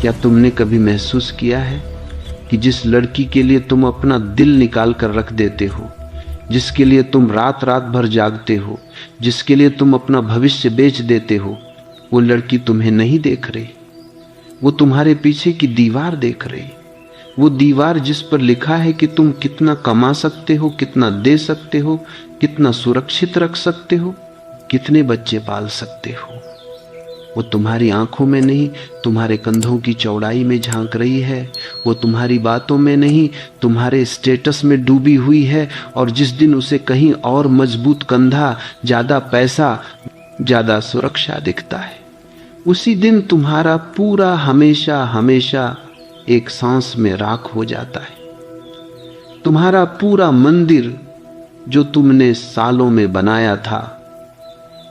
क्या तुमने कभी महसूस किया है कि जिस लड़की के लिए तुम अपना दिल निकाल कर रख देते हो, जिसके लिए तुम रात रात भर जागते हो, जिसके लिए तुम अपना भविष्य बेच देते हो, वो लड़की तुम्हें नहीं देख रही, वो तुम्हारे पीछे की दीवार देख रही। वो दीवार जिस पर लिखा है कि तुम कितना कमा सकते हो, कितना दे सकते हो, कितना सुरक्षित रख सकते हो, कितने बच्चे पाल सकते हो। वो तुम्हारी आंखों में नहीं, तुम्हारे कंधों की चौड़ाई में झांक रही है। वो तुम्हारी बातों में नहीं, तुम्हारे स्टेटस में डूबी हुई है। और जिस दिन उसे कहीं और मजबूत कंधा, ज्यादा पैसा, ज्यादा सुरक्षा दिखता है, उसी दिन तुम्हारा पूरा हमेशा हमेशा एक सांस में राख हो जाता है। तुम्हारा पूरा मंदिर जो तुमने सालों में बनाया था,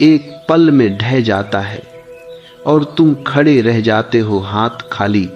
एक पल में ढह जाता है और तुम खड़े रह जाते हो, हाथ खाली,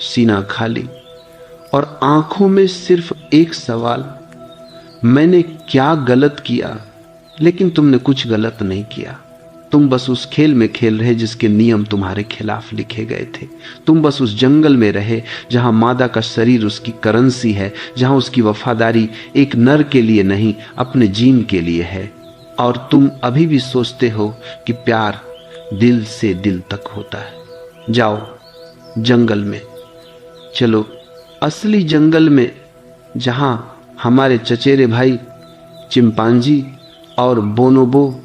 सीना खाली, और आंखों में सिर्फ एक सवाल, मैंने क्या गलत किया? लेकिन तुमने कुछ गलत नहीं किया। तुम बस उस खेल में खेल रहे जिसके नियम तुम्हारे खिलाफ लिखे गए थे। तुम बस उस जंगल में रहे जहां मादा का शरीर उसकी करेंसी है, जहां उसकी वफादारी एक नर के लिए नहीं, अपने जीन के लिए है। और तुम अभी भी सोचते हो कि प्यार दिल से दिल तक होता है। जाओ जंगल में, चलो असली जंगल में, जहां हमारे चचेरे भाई चिंपांजी और बोनोबो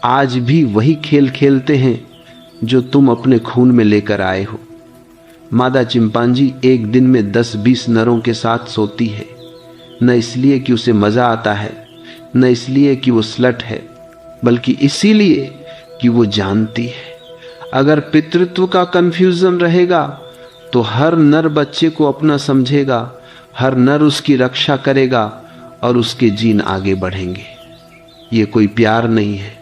आज भी वही खेल खेलते हैं जो तुम अपने खून में लेकर आए हो। मादा चिंपांजी एक दिन में 10-20 नरों के साथ सोती है, न इसलिए कि उसे मजा आता है, न इसलिए कि वो स्लट है, बल्कि इसीलिए कि वो जानती है अगर पितृत्व का कंफ्यूजन रहेगा तो हर नर बच्चे को अपना समझेगा, हर नर उसकी रक्षा करेगा और उसके जीन आगे बढ़ेंगे। ये कोई प्यार नहीं है,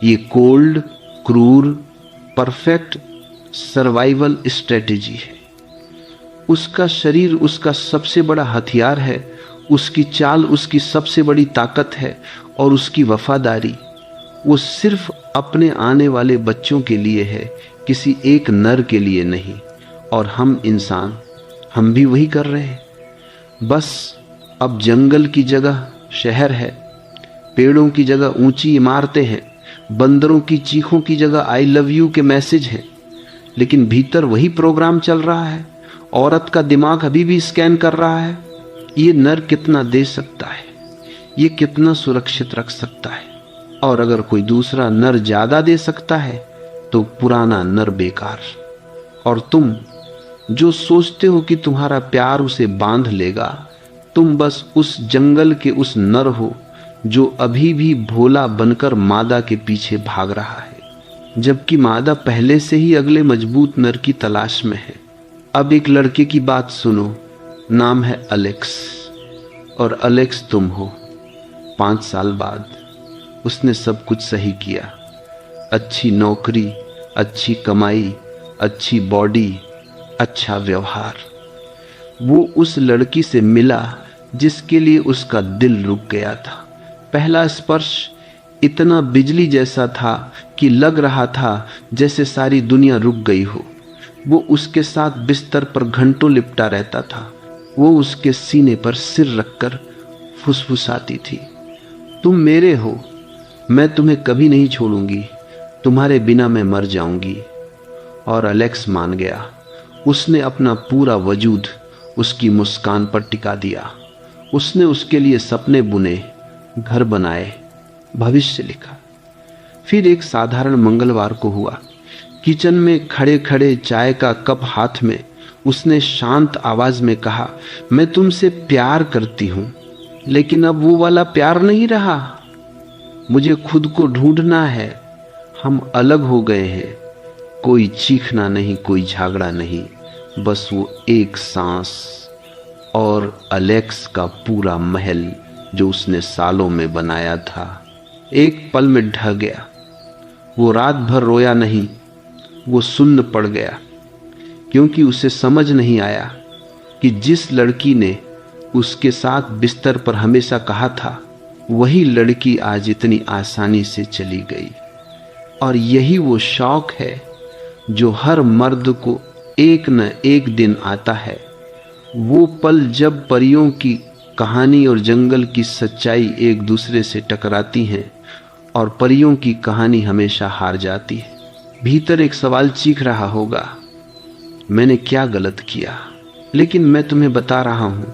ये कोल्ड, क्रूर, परफेक्ट सर्वाइवल स्ट्रेटेजी है। उसका शरीर उसका सबसे बड़ा हथियार है, उसकी चाल उसकी सबसे बड़ी ताकत है, और उसकी वफादारी वो सिर्फ अपने आने वाले बच्चों के लिए है, किसी एक नर के लिए नहीं। और हम इंसान, हम भी वही कर रहे हैं। बस अब जंगल की जगह शहर है, पेड़ों की जगह ऊंची इमारतें हैं, बंदरों की चीखों की जगह आई लव यू के मैसेज हैं, लेकिन भीतर वही प्रोग्राम चल रहा है। औरत का दिमाग अभी भी स्कैन कर रहा है, ये नर कितना दे सकता है, ये कितना सुरक्षित रख सकता है। और अगर कोई दूसरा नर ज्यादा दे सकता है तो पुराना नर बेकार। और तुम जो सोचते हो कि तुम्हारा प्यार उसे बांध लेगा, तुम बस उस जंगल के उस नर हो जो अभी भी भोला बनकर मादा के पीछे भाग रहा है, जबकि मादा पहले से ही अगले मजबूत नर की तलाश में है। अब एक लड़के की बात सुनो, नाम है अलेक्स, और अलेक्स तुम हो। 5 साल बाद उसने सब कुछ सही किया, अच्छी नौकरी, अच्छी कमाई, अच्छी बॉडी, अच्छा व्यवहार। वो उस लड़की से मिला जिसके लिए उसका दिल रुक गया था। पहला स्पर्श इतना बिजली जैसा था कि लग रहा था जैसे सारी दुनिया रुक गई हो। वो उसके साथ बिस्तर पर घंटों लिपटा रहता था। वो उसके सीने पर सिर रखकर फुसफुसाती थी, तुम मेरे हो, मैं तुम्हें कभी नहीं छोड़ूंगी, तुम्हारे बिना मैं मर जाऊंगी। और अलेक्स मान गया। उसने अपना पूरा वजूद उसकी मुस्कान पर टिका दिया। उसने उसके लिए सपने बुने, घर बनाए, भविष्य लिखा। फिर एक साधारण मंगलवार को हुआ। किचन में खड़े खड़े चाय का कप हाथ में उसने शांत आवाज में कहा, मैं तुमसे प्यार करती हूं, लेकिन अब वो वाला प्यार नहीं रहा। मुझे खुद को ढूंढना है। हम अलग हो गए हैं। कोई चीखना नहीं, कोई झगड़ा नहीं, बस वो एक सांस और अलेक्स का पूरा महल जो उसने सालों में बनाया था, एक पल में ढह गया। वो रात भर रोया नहीं, वो सुन्न पड़ गया, क्योंकि उसे समझ नहीं आया कि जिस लड़की ने उसके साथ बिस्तर पर हमेशा कहा था, वही लड़की आज इतनी आसानी से चली गई। और यही वो शौक है जो हर मर्द को एक न एक दिन आता है, वो पल जब परियों की कहानी और जंगल की सच्चाई एक दूसरे से टकराती हैं और परियों की कहानी हमेशा हार जाती है। भीतर एक सवाल चीख रहा होगा, मैंने क्या गलत किया? लेकिन मैं तुम्हें बता रहा हूं,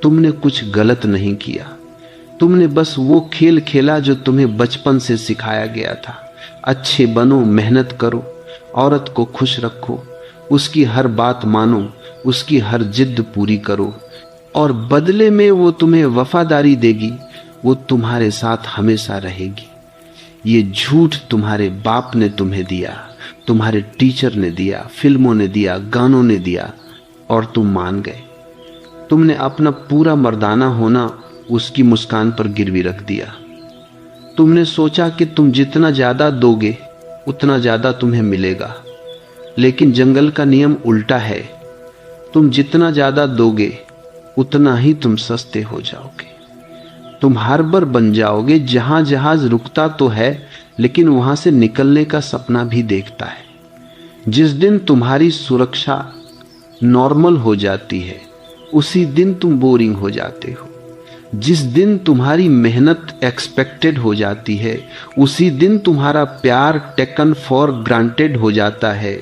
तुमने कुछ गलत नहीं किया। तुमने बस वो खेल खेला जो तुम्हें बचपन से सिखाया गया था। अच्छे बनो, मेहनत करो, औरत को खुश रखो, उसकी हर बात मानो, उसकी हर जिद पूरी करो और बदले में वो तुम्हें वफादारी देगी, वो तुम्हारे साथ हमेशा रहेगी। ये झूठ तुम्हारे बाप ने तुम्हें दिया, तुम्हारे टीचर ने दिया, फिल्मों ने दिया, गानों ने दिया और तुम मान गए। तुमने अपना पूरा मर्दाना होना उसकी मुस्कान पर गिरवी रख दिया। तुमने सोचा कि तुम जितना ज्यादा दोगे उतना ज्यादा तुम्हें मिलेगा, लेकिन जंगल का नियम उल्टा है। तुम जितना ज्यादा दोगे उतना ही तुम सस्ते हो जाओगे। तुम हार्बर बन जाओगे, जहां जहाज रुकता तो है लेकिन वहां से निकलने का सपना भी देखता है। जिस दिन तुम्हारी सुरक्षा नॉर्मल हो जाती है उसी दिन तुम बोरिंग हो जाते हो। जिस दिन तुम्हारी मेहनत एक्सपेक्टेड हो जाती है उसी दिन तुम्हारा प्यार टेकन फॉर ग्रांटेड हो जाता है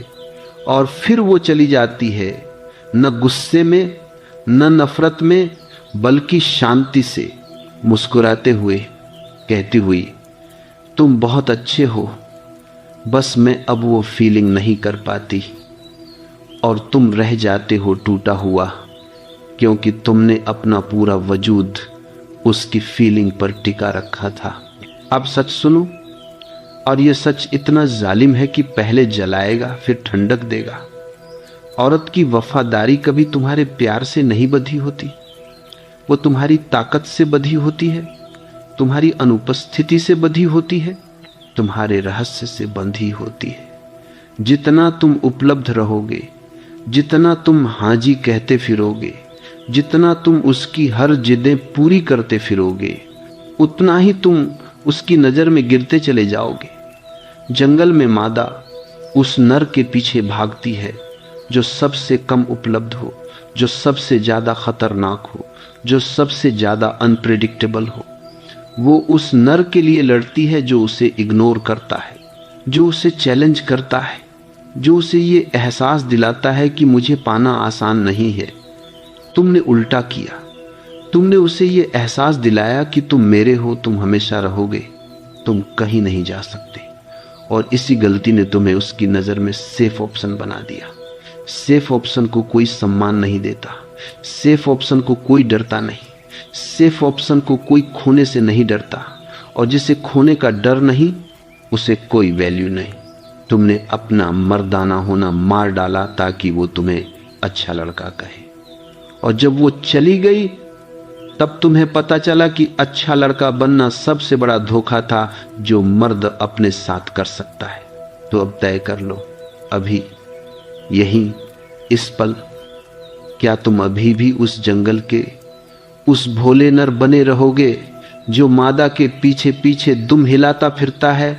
और फिर वो चली जाती है, न गुस्से में न नफरत में बल्कि शांति से, मुस्कुराते हुए कहती हुई, तुम बहुत अच्छे हो, बस मैं अब वो फीलिंग नहीं कर पाती। और तुम रह जाते हो टूटा हुआ, क्योंकि तुमने अपना पूरा वजूद उसकी फीलिंग पर टिका रखा था। अब सच सुनो, और यह सच इतना जालिम है कि पहले जलाएगा फिर ठंडक देगा। औरत की वफादारी कभी तुम्हारे प्यार से नहीं बंधी होती, वो तुम्हारी ताकत से बंधी होती है, तुम्हारी अनुपस्थिति से बंधी होती है, तुम्हारे रहस्य से बंधी होती है। जितना तुम उपलब्ध रहोगे, जितना तुम हाजी कहते फिरोगे, जितना तुम उसकी हर जिदें पूरी करते फिरोगे, उतना ही तुम उसकी नजर में गिरते चले जाओगे। जंगल में मादा उस नर के पीछे भागती है जो सबसे कम उपलब्ध हो, जो सबसे ज्यादा खतरनाक हो, जो सबसे ज्यादा अनप्रेडिक्टेबल हो। वो उस नर के लिए लड़ती है जो उसे इग्नोर करता है, जो उसे चैलेंज करता है, जो उसे ये एहसास दिलाता है कि मुझे पाना आसान नहीं है। तुमने उल्टा किया, तुमने उसे ये एहसास दिलाया कि तुम मेरे हो, तुम हमेशा रहोगे, तुम कहीं नहीं जा सकते। और इसी गलती ने तुम्हें उसकी नज़र में सेफ ऑप्शन बना दिया। सेफ ऑप्शन को कोई सम्मान नहीं देता, सेफ ऑप्शन को कोई डरता नहीं, सेफ ऑप्शन को कोई खोने से नहीं डरता, और जिसे खोने का डर नहीं उसे कोई वैल्यू नहीं। तुमने अपना मर्दाना होना मार डाला ताकि वो तुम्हें अच्छा लड़का कहे, और जब वो चली गई तब तुम्हें पता चला कि अच्छा लड़का बनना सबसे बड़ा धोखा था जो मर्द अपने साथ कर सकता है। तो अब तय कर लो, अभी यहीं इस पल, क्या तुम अभी भी उस जंगल के उस भोले नर बने रहोगे जो मादा के पीछे पीछे दुम हिलाता फिरता है,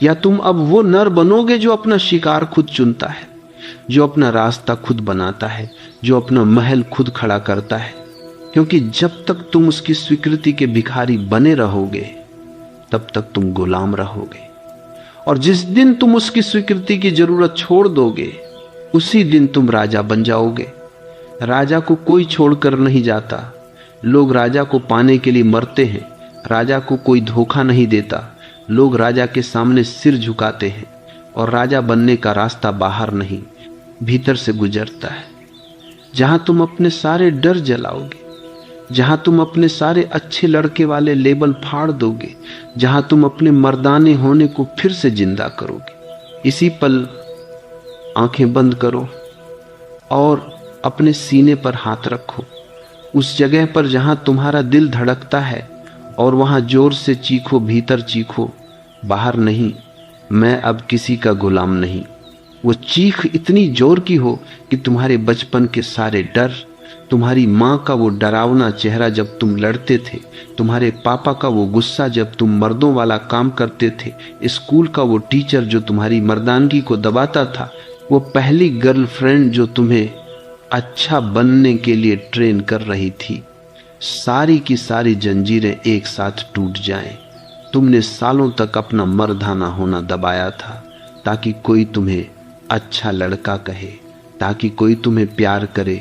या तुम अब वो नर बनोगे जो अपना शिकार खुद चुनता है, जो अपना रास्ता खुद बनाता है, जो अपना महल खुद खड़ा करता है? क्योंकि जब तक तुम उसकी स्वीकृति के भिखारी बने रहोगे तब तक तुम गुलाम रहोगे, और जिस दिन तुम उसकी स्वीकृति की जरूरत छोड़ दोगे उसी दिन तुम राजा बन जाओगे। राजा को कोई छोड़कर नहीं जाता, लोग राजा को पाने के लिए मरते हैं। राजा को कोई धोखा नहीं देता, लोग राजा के सामने सिर झुकाते हैं। और राजा बनने का रास्ता बाहर नहीं, भीतर से गुजरता है, जहां तुम अपने सारे डर जलाओगे, जहां तुम अपने सारे अच्छे लड़के वाले लेबल फाड़ दोगे, जहां तुम अपने मर्दाने होने को फिर से जिंदा करोगे। इसी पल आंखें बंद करो और अपने सीने पर हाथ रखो, उस जगह पर जहां तुम्हारा दिल धड़कता है, और वहां जोर से चीखो, भीतर चीखो, बाहर नहीं, मैं अब किसी का गुलाम नहीं। वो चीख इतनी जोर की हो कि तुम्हारे बचपन के सारे डर, तुम्हारी माँ का वो डरावना चेहरा जब तुम लड़ते थे, तुम्हारे पापा का वो गुस्सा जब तुम मर्दों वाला काम करते थे, स्कूल का वो टीचर जो तुम्हारी मर्दानगी को दबाता था, वो पहली गर्लफ्रेंड जो तुम्हें अच्छा बनने के लिए ट्रेन कर रही थी, सारी की सारी जंजीरें एक साथ टूट जाएं। तुमने सालों तक अपना मर्दाना होना दबाया था ताकि कोई तुम्हें अच्छा लड़का कहे, ताकि कोई तुम्हें प्यार करे,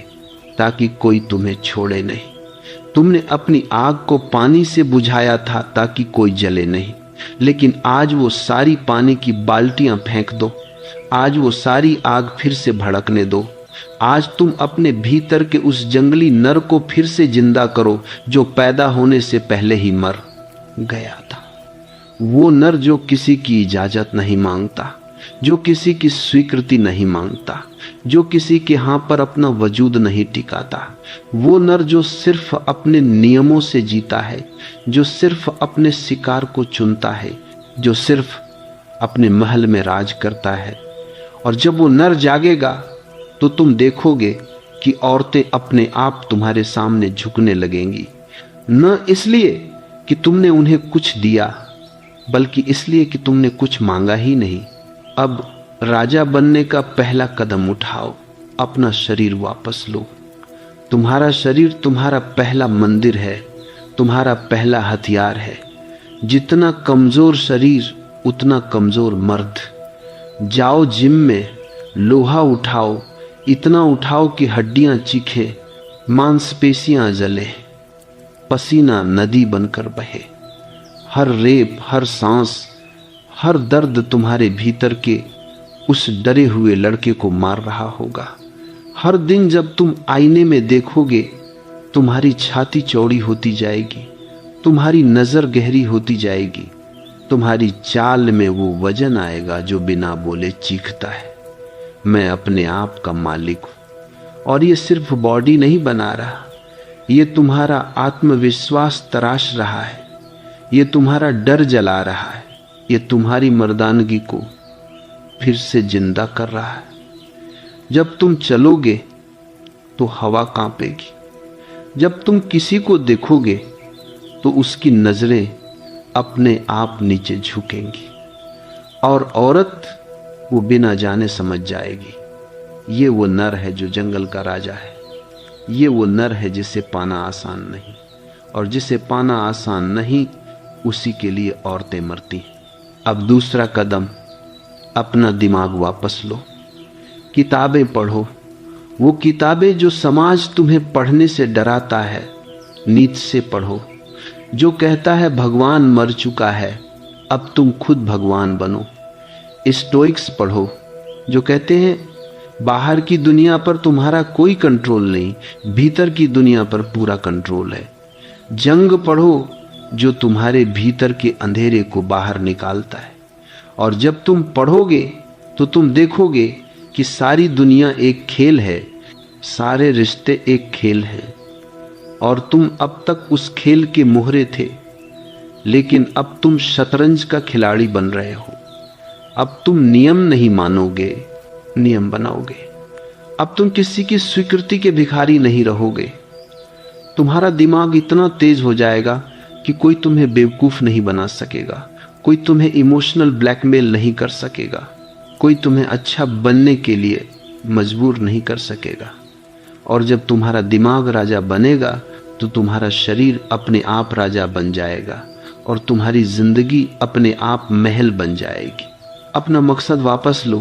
ताकि कोई तुम्हें छोड़े नहीं। तुमने अपनी आग को पानी से बुझाया था ताकि कोई जले नहीं, लेकिन आज वो सारी पानी की बाल्टियां फेंक दो, आज वो सारी आग फिर से भड़कने दो। आज तुम अपने भीतर के उस जंगली नर को फिर से जिंदा करो जो पैदा होने से पहले ही मर गया था। वो नर जो किसी की इजाजत नहीं मांगता, जो किसी की स्वीकृति नहीं मांगता, जो किसी के हां पर अपना वजूद नहीं टिकाता। वो नर जो सिर्फ अपने नियमों से जीता है, जो सिर्फ अपने शिकार को चुनता है, जो सिर्फ अपने महल में राज करता है। और जब वो नर जागेगा तो तुम देखोगे कि औरतें अपने आप तुम्हारे सामने झुकने लगेंगी, न इसलिए कि तुमने उन्हें कुछ दिया, बल्कि इसलिए कि तुमने कुछ मांगा ही नहीं। अब राजा बनने का पहला कदम उठाओ, अपना शरीर वापस लो। तुम्हारा शरीर तुम्हारा पहला मंदिर है, तुम्हारा पहला हथियार है। जितना कमजोर शरीर उतना कमजोर मर्द। जाओ जिम में, लोहा उठाओ, इतना उठाओ कि हड्डियां चीखे, मांसपेशियां जले, पसीना नदी बनकर बहे। हर रेप, हर सांस, हर दर्द तुम्हारे भीतर के उस डरे हुए लड़के को मार रहा होगा। हर दिन जब तुम आईने में देखोगे, तुम्हारी छाती चौड़ी होती जाएगी, तुम्हारी नजर गहरी होती जाएगी, तुम्हारी चाल में वो वजन आएगा जो बिना बोले चीखता है, मैं अपने आप का मालिक हूं। और ये सिर्फ बॉडी नहीं बना रहा, ये तुम्हारा आत्मविश्वास तराश रहा है, ये तुम्हारा डर जला रहा है, ये तुम्हारी मर्दानगी को फिर से जिंदा कर रहा है। जब तुम चलोगे तो हवा कांपेगी, जब तुम किसी को देखोगे तो उसकी नजरें अपने आप नीचे झुकेंगी, और औरत वो बिना जाने समझ जाएगी ये वो नर है जो जंगल का राजा है, ये वो नर है जिसे पाना आसान नहीं, और जिसे पाना आसान नहीं उसी के लिए औरतें मरती हैं। अब दूसरा कदम, अपना दिमाग वापस लो, किताबें पढ़ो, वो किताबें जो समाज तुम्हें पढ़ने से डराता है। नीच से पढ़ो जो कहता है भगवान मर चुका है, अब तुम खुद भगवान बनो। स्टोइक्स पढ़ो जो कहते हैं बाहर की दुनिया पर तुम्हारा कोई कंट्रोल नहीं, भीतर की दुनिया पर पूरा कंट्रोल है। जंग पढ़ो जो तुम्हारे भीतर के अंधेरे को बाहर निकालता है। और जब तुम पढ़ोगे तो तुम देखोगे कि सारी दुनिया एक खेल है, सारे रिश्ते एक खेल हैं, और तुम अब तक उस खेल के मोहरे थे, लेकिन अब तुम शतरंज का खिलाड़ी बन रहे हो। अब तुम नियम नहीं मानोगे, नियम बनाओगे। अब तुम किसी की स्वीकृति के भिखारी नहीं रहोगे। तुम्हारा दिमाग इतना तेज हो जाएगा कि कोई तुम्हें बेवकूफ नहीं बना सकेगा, कोई तुम्हें इमोशनल ब्लैकमेल नहीं कर सकेगा, कोई तुम्हें अच्छा बनने के लिए मजबूर नहीं कर सकेगा। और जब तुम्हारा दिमाग राजा बनेगा तो तुम्हारा शरीर अपने आप राजा बन जाएगा, और तुम्हारी जिंदगी अपने आप महल बन जाएगी। अपना मकसद वापस लो।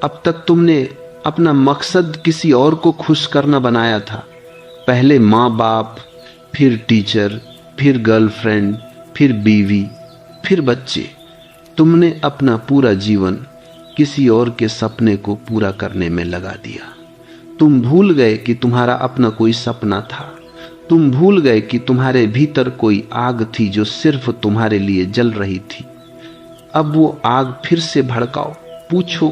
अब तक तुमने अपना मकसद किसी और को खुश करना बनाया था। पहले माँ बाप, फिर टीचर, फिर गर्लफ्रेंड, फिर बीवी, फिर बच्चे। तुमने अपना पूरा जीवन किसी और के सपने को पूरा करने में लगा दिया। तुम भूल गए कि तुम्हारा अपना कोई सपना था। तुम भूल गए कि तुम्हारे भीतर कोई आग थी जो सिर्फ तुम्हारे लिए जल रही थी। अब वो आग फिर से भड़काओ। पूछो